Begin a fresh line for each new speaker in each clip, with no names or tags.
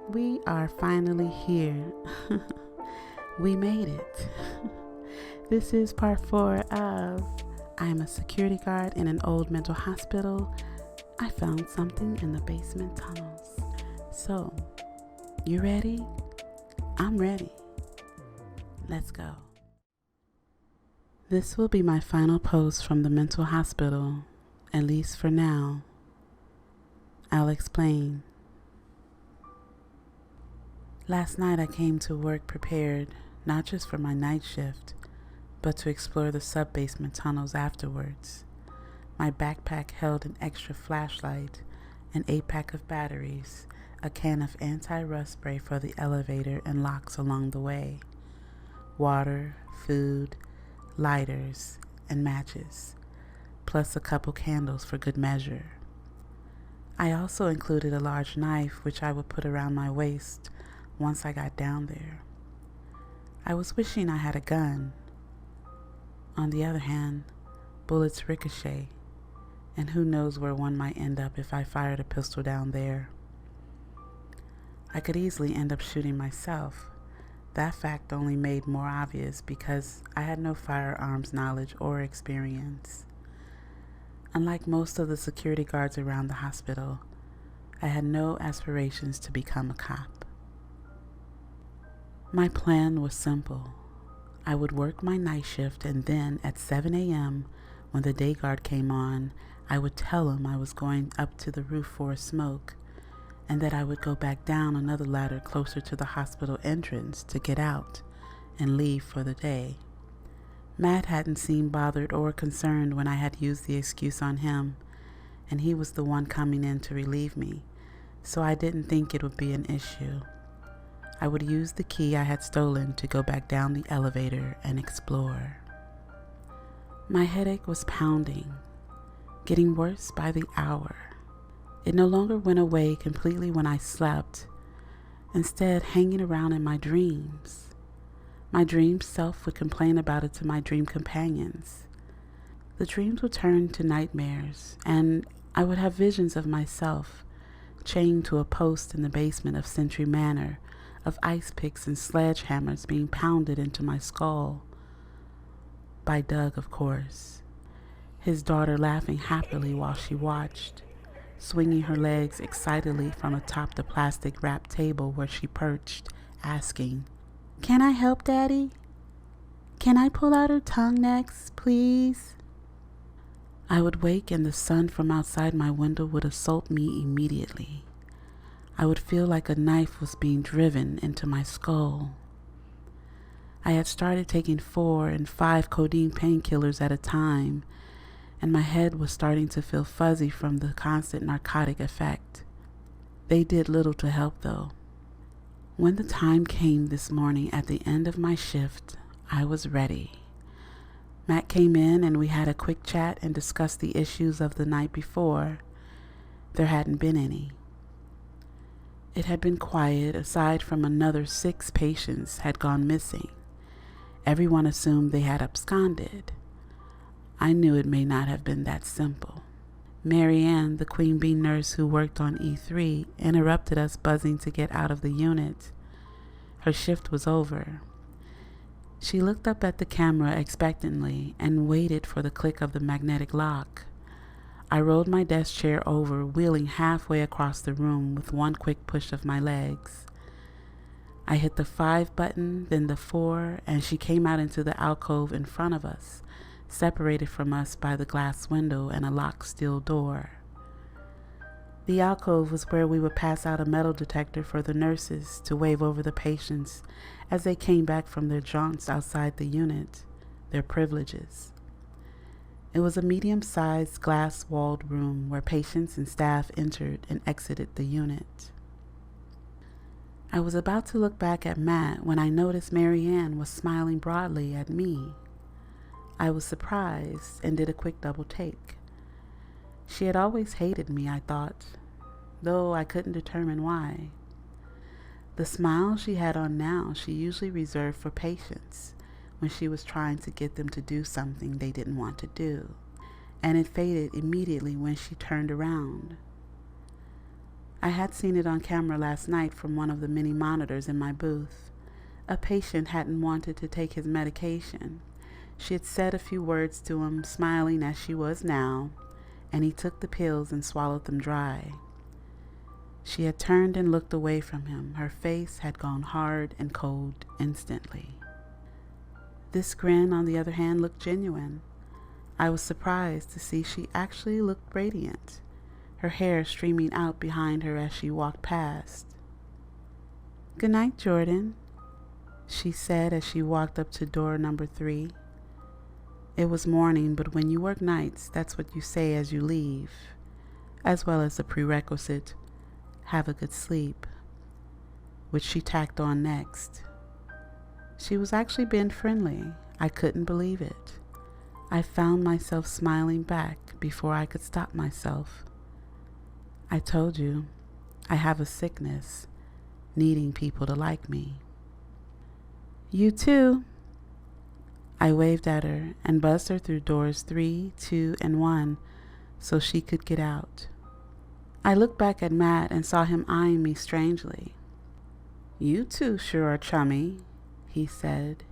We are finally here. We made it. This is part 4 of I'm a security guard in an old mental hospital. I found something in the basement tunnels. So, you ready? I'm ready. Let's go. This will be my final post from the mental hospital, at least for now. I'll explain. Last night I came to work prepared, not just for my night shift, but to explore the sub-basement tunnels afterwards. My backpack held an extra flashlight, an 8-pack of batteries, a can of anti-rust spray for the elevator and locks along the way, water, food, lighters, and matches, plus a couple candles for good measure. I also included a large knife which I would put around my waist once I got down there. I was wishing I had a gun. On the other hand, bullets ricochet, and who knows where one might end up if I fired a pistol down there. I could easily end up shooting myself. That fact only made more obvious because I had no firearms knowledge or experience. Unlike most of the security guards around the hospital, I had no aspirations to become a cop. My plan was simple. I would work my night shift, and then at 7 a.m. when the day guard came on, I would tell him I was going up to the roof for a smoke, and that I would go back down another ladder closer to the hospital entrance to get out and leave for the day. Matt hadn't seemed bothered or concerned when I had used the excuse on him, and he was the one coming in to relieve me, so I didn't think it would be an issue. I would use the key I had stolen to go back down the elevator and explore. My headache was pounding, getting worse by the hour. It no longer went away completely when I slept, instead hanging around in my dreams. My dream self would complain about it to my dream companions. The dreams would turn to nightmares, and I would have visions of myself chained to a post in the basement of Century Manor, of ice picks and sledgehammers being pounded into my skull. By Doug, of course. His daughter laughing happily while she watched, swinging her legs excitedly from atop the plastic wrapped table where she perched, asking, "Can I help, Daddy? Can I pull out her tongue next, please?" I would wake and the sun from outside my window would assault me immediately. I would feel like a knife was being driven into my skull. I had started taking 4 and 5 codeine painkillers at a time, and my head was starting to feel fuzzy from the constant narcotic effect. They did little to help, though. When the time came this morning at the end of my shift, I was ready. Matt came in and we had a quick chat and discussed the issues of the night before. There hadn't been any. It had been quiet aside from another 6 patients had gone missing. Everyone assumed they had absconded. I knew it may not have been that simple. Mary Ann, the Queen Bee nurse who worked on E3, interrupted us buzzing to get out of the unit. Her shift was over. She looked up at the camera expectantly and waited for the click of the magnetic lock. I rolled my desk chair over, wheeling halfway across the room with one quick push of my legs. I hit the 5 button, then the 4, and she came out into the alcove in front of us, separated from us by the glass window and a locked steel door. The alcove was where we would pass out a metal detector for the nurses to wave over the patients as they came back from their jaunts outside the unit, their privileges. It was a medium-sized glass-walled room where patients and staff entered and exited the unit. I was about to look back at Matt when I noticed Mary Ann was smiling broadly at me. I was surprised and did a quick double take. She had always hated me, I thought, though I couldn't determine why. The smile she had on now she usually reserved for patients when she was trying to get them to do something they didn't want to do, and it faded immediately when she turned around. I had seen it on camera last night from one of the many monitors in my booth. A patient hadn't wanted to take his medication. She had said a few words to him, smiling as she was now, and he took the pills and swallowed them dry. She had turned and looked away from him. Her face had gone hard and cold instantly. This grin, on the other hand, looked genuine. I was surprised to see she actually looked radiant, her hair streaming out behind her as she walked past. "Good night, Jordan," she said as she walked up to door number 3. It was morning, but when you work nights, that's what you say as you leave, as well as the prerequisite, "Have a good sleep," which she tacked on next. She was actually being friendly. I couldn't believe it. I found myself smiling back before I could stop myself. "I told you, I have a sickness, needing people to like me." "You too." I waved at her and buzzed her through doors 3, 2, and 1 so she could get out. I looked back at Matt and saw him eyeing me strangely. "You two sure are chummy," he said.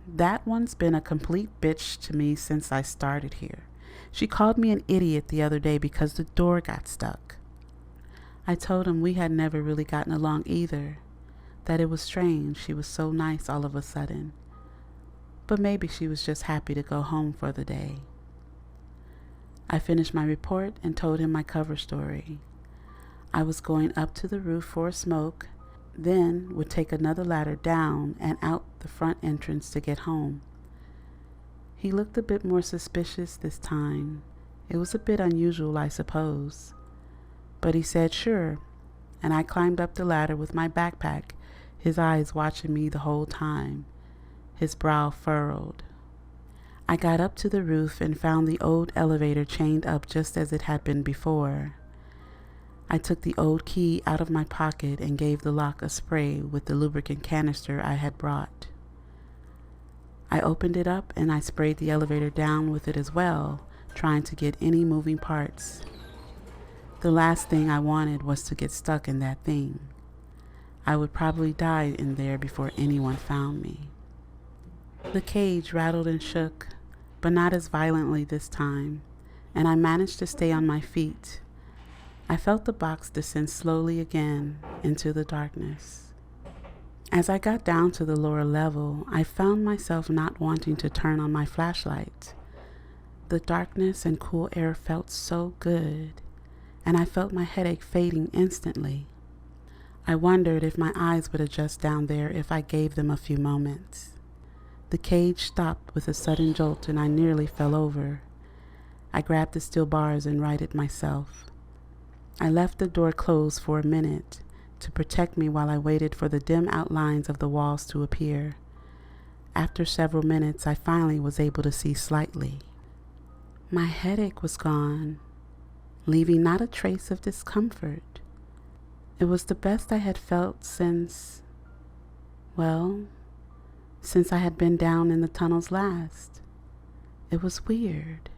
"That one's been a complete bitch to me since I started here. She called me an idiot the other day because the door got stuck." I told him we had never really gotten along either, that it was strange she was so nice all of a sudden, but maybe she was just happy to go home for the day. I finished my report and told him my cover story. I was going up to the roof for a smoke, then would take another ladder down and out the front entrance to get home. He looked a bit more suspicious this time. It was a bit unusual, I suppose. But he said sure, and I climbed up the ladder with my backpack, his eyes watching me the whole time, his brow furrowed. I got up to the roof and found the old elevator chained up just as it had been before. I took the old key out of my pocket and gave the lock a spray with the lubricant canister I had brought. I opened it up and I sprayed the elevator down with it as well, trying to get any moving parts. The last thing I wanted was to get stuck in that thing. I would probably die in there before anyone found me. The cage rattled and shook, but not as violently this time, and I managed to stay on my feet. I felt the box descend slowly again into the darkness. As I got down to the lower level, I found myself not wanting to turn on my flashlight. The darkness and cool air felt so good, and I felt my headache fading instantly. I wondered if my eyes would adjust down there if I gave them a few moments. The cage stopped with a sudden jolt and I nearly fell over. I grabbed the steel bars and righted myself. I left the door closed for a minute to protect me while I waited for the dim outlines of the walls to appear. After several minutes, I finally was able to see slightly. My headache was gone, leaving not a trace of discomfort. It was the best I had felt since I had been down in the tunnels last. It was weird,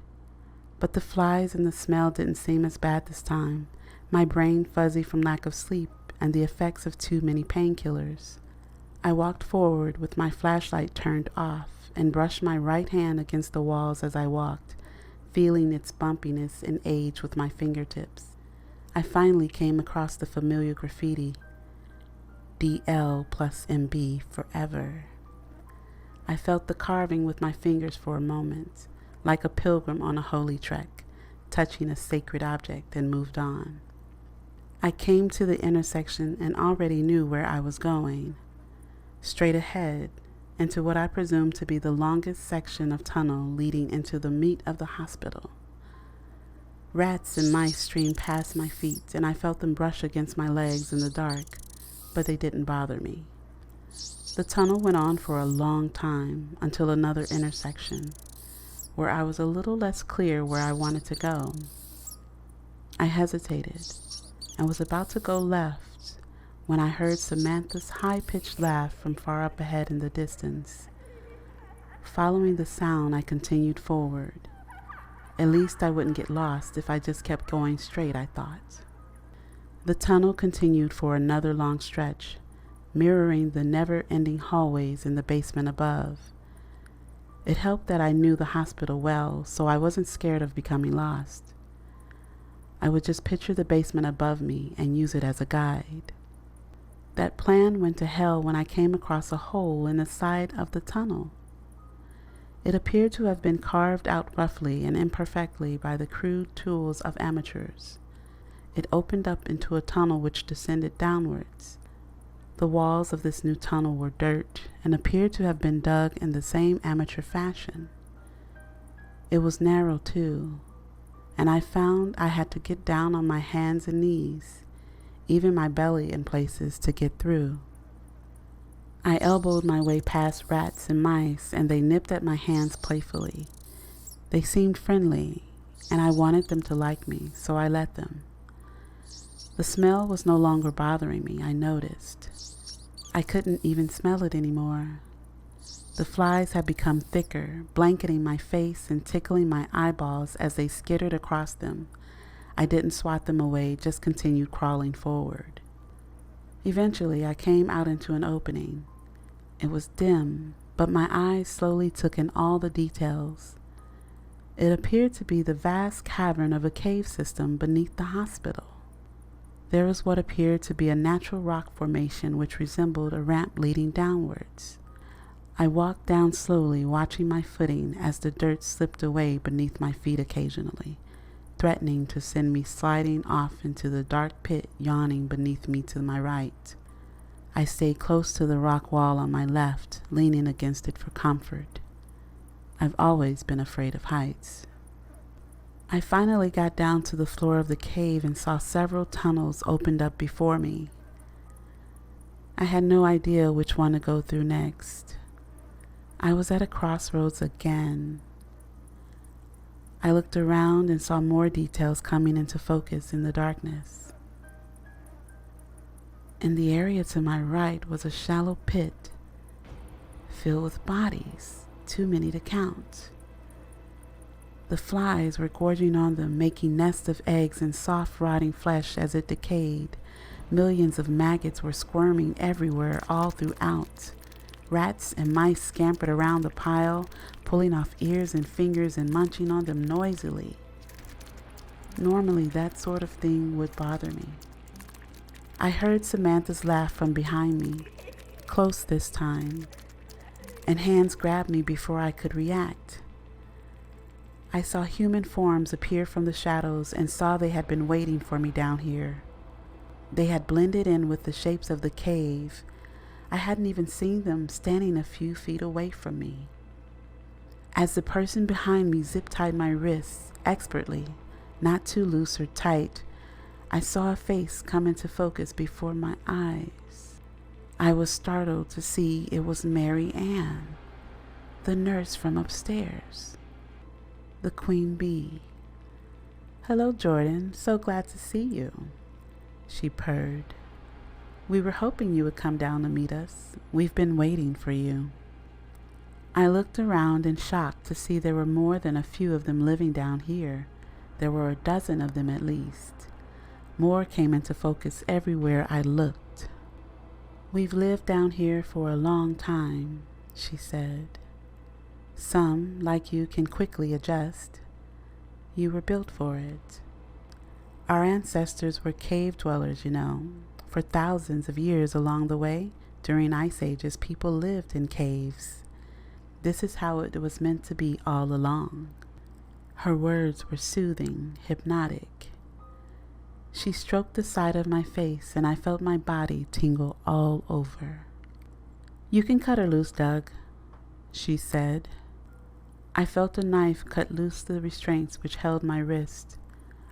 but the flies and the smell didn't seem as bad this time, my brain fuzzy from lack of sleep and the effects of too many painkillers. I walked forward with my flashlight turned off and brushed my right hand against the walls as I walked, feeling its bumpiness and age with my fingertips. I finally came across the familiar graffiti, DL plus MB forever. I felt the carving with my fingers for a moment, like a pilgrim on a holy trek, touching a sacred object, and moved on. I came to the intersection and already knew where I was going. Straight ahead, into what I presumed to be the longest section of tunnel leading into the meat of the hospital. Rats and mice streamed past my feet, and I felt them brush against my legs in the dark, but they didn't bother me. The tunnel went on for a long time until another intersection, where I was a little less clear where I wanted to go. I hesitated and was about to go left when I heard Samantha's high-pitched laugh from far up ahead in the distance. Following the sound, I continued forward. At least I wouldn't get lost if I just kept going straight, I thought. The tunnel continued for another long stretch, mirroring the never-ending hallways in the basement above. It helped that I knew the hospital well, so I wasn't scared of becoming lost. I would just picture the basement above me and use it as a guide. That plan went to hell when I came across a hole in the side of the tunnel. It appeared to have been carved out roughly and imperfectly by the crude tools of amateurs. It opened up into a tunnel which descended downwards. The walls of this new tunnel were dirt and appeared to have been dug in the same amateur fashion. It was narrow too, and I found I had to get down on my hands and knees, even my belly in places, to get through. I elbowed my way past rats and mice, and they nipped at my hands playfully. They seemed friendly, and I wanted them to like me, so I let them. The smell was no longer bothering me, I noticed. I couldn't even smell it anymore. The flies had become thicker, blanketing my face and tickling my eyeballs as they skittered across them. I didn't swat them away, just continued crawling forward. Eventually, I came out into an opening. It was dim, but my eyes slowly took in all the details. It appeared to be the vast cavern of a cave system beneath the hospital. There was what appeared to be a natural rock formation which resembled a ramp leading downwards. I walked down slowly, watching my footing as the dirt slipped away beneath my feet occasionally, threatening to send me sliding off into the dark pit yawning beneath me to my right. I stayed close to the rock wall on my left, leaning against it for comfort. I've always been afraid of heights. I finally got down to the floor of the cave and saw several tunnels opened up before me. I had no idea which one to go through next. I was at a crossroads again. I looked around and saw more details coming into focus in the darkness. In the area to my right was a shallow pit filled with bodies, too many to count. The flies were gorging on them, making nests of eggs and soft rotting flesh as it decayed. Millions of maggots were squirming everywhere, all throughout. Rats and mice scampered around the pile, pulling off ears and fingers and munching on them noisily. Normally, that sort of thing would bother me. I heard Samantha's laugh from behind me, close this time, and hands grabbed me before I could react. I saw human forms appear from the shadows and saw they had been waiting for me down here. They had blended in with the shapes of the cave. I hadn't even seen them standing a few feet away from me. As the person behind me zip-tied my wrists expertly, not too loose or tight, I saw a face come into focus before my eyes. I was startled to see it was Mary Ann, the nurse from upstairs, the queen bee. "Hello, Jordan. So glad to see you," she purred. "We were hoping you would come down to meet us. We've been waiting for you." I looked around in shock to see there were more than a few of them living down here. There were a dozen of them at least. More came into focus everywhere I looked. "We've lived down here for a long time," she said. "Some, like you, can quickly adjust. You were built for it. Our ancestors were cave dwellers, you know. For thousands of years along the way, during ice ages, people lived in caves. This is how it was meant to be all along." Her words were soothing, hypnotic. She stroked the side of my face, and I felt my body tingle all over. "You can cut her loose, Doug," she said. I felt a knife cut loose the restraints which held my wrist.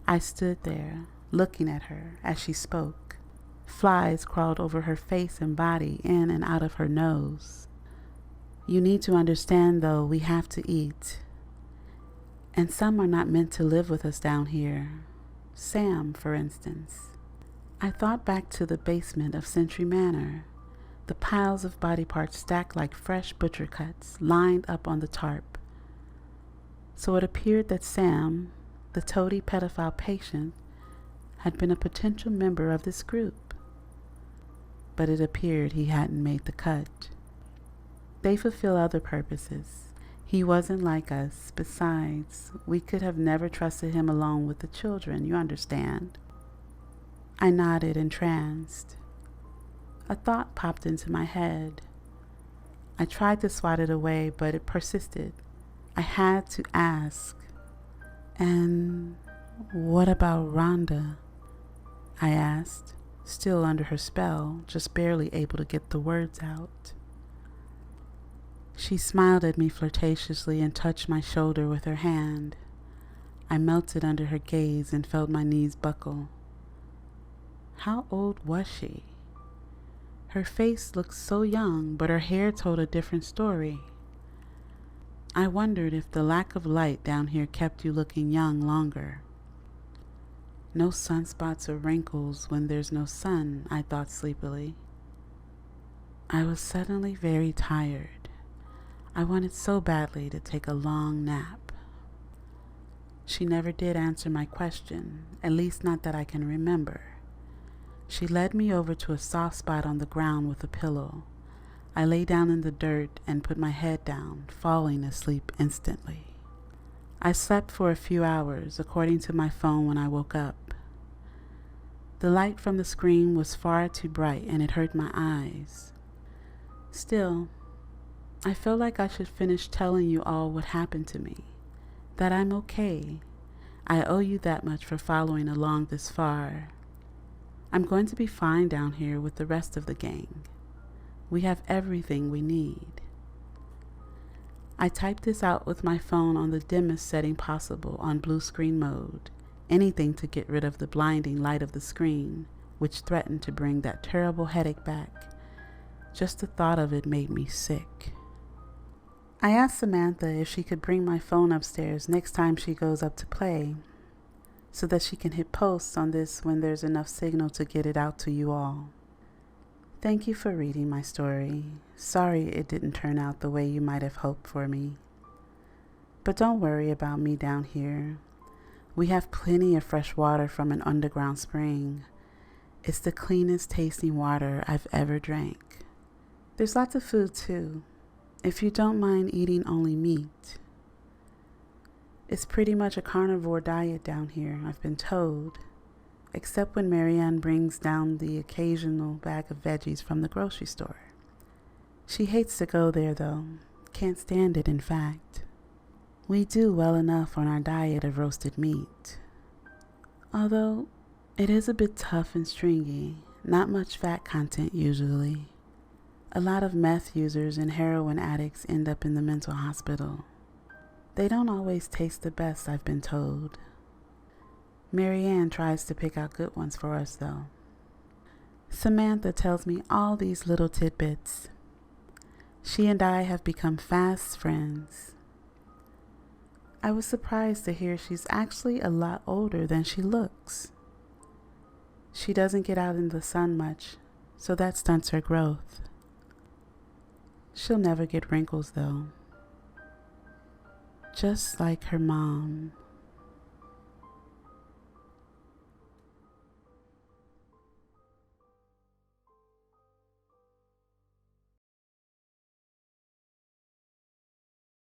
I stood there, looking at her as she spoke. Flies crawled over her face and body, in and out of her nose. "You need to understand, though, we have to eat. And some are not meant to live with us down here. Sam, for instance." I thought back to the basement of Century Manor, the piles of body parts stacked like fresh butcher cuts, lined up on the tarp. So it appeared that Sam, the toady pedophile patient, had been a potential member of this group, but it appeared he hadn't made the cut. They fulfill other purposes. He wasn't like us. Besides, we could have never trusted him alone with the children, you understand. I nodded, entranced. A thought popped into my head. I tried to swat it away, but it persisted. I had to ask. And what about Rhonda? I asked, still under her spell, just barely able to get the words out. She smiled at me flirtatiously and touched my shoulder with her hand. I melted under her gaze and felt my knees buckle. How old was she? Her face looked so young, but her hair told a different story. I wondered if the lack of light down here kept you looking young longer. No sunspots or wrinkles when there's no sun, I thought sleepily. I was suddenly very tired. I wanted so badly to take a long nap. She never did answer my question, at least not that I can remember. She led me over to a soft spot on the ground with a pillow. I lay down in the dirt and put my head down, falling asleep instantly. I slept for a few hours, according to my phone, when I woke up. The light from the screen was far too bright and it hurt my eyes. Still, I felt like I should finish telling you all what happened to me, that I'm okay. I owe you that much for following along this far. I'm going to be fine down here with the rest of the gang. We have everything we need. I typed this out with my phone on the dimmest setting possible on blue screen mode, anything to get rid of the blinding light of the screen, which threatened to bring that terrible headache back. Just the thought of it made me sick. I asked Samantha if she could bring my phone upstairs next time she goes up to play, so that she can hit post on this when there's enough signal to get it out to you all. Thank you for reading my story. Sorry it didn't turn out the way you might have hoped for me. But don't worry about me down here. We have plenty of fresh water from an underground spring. It's the cleanest tasting water I've ever drank. There's lots of food too, if you don't mind eating only meat. It's pretty much a carnivore diet down here, I've been told. Except when Marianne brings down the occasional bag of veggies from the grocery store. She hates to go there though, can't stand it in fact. We do well enough on our diet of roasted meat. Although, it is a bit tough and stringy, not much fat content usually. A lot of meth users and heroin addicts end up in the mental hospital. They don't always taste the best, I've been told. Marianne tries to pick out good ones for us, though. Samantha tells me all these little tidbits. She and I have become fast friends. I was surprised to hear she's actually a lot older than she looks. She doesn't get out in the sun much, so that stunts her growth. She'll never get wrinkles, though. Just like her mom.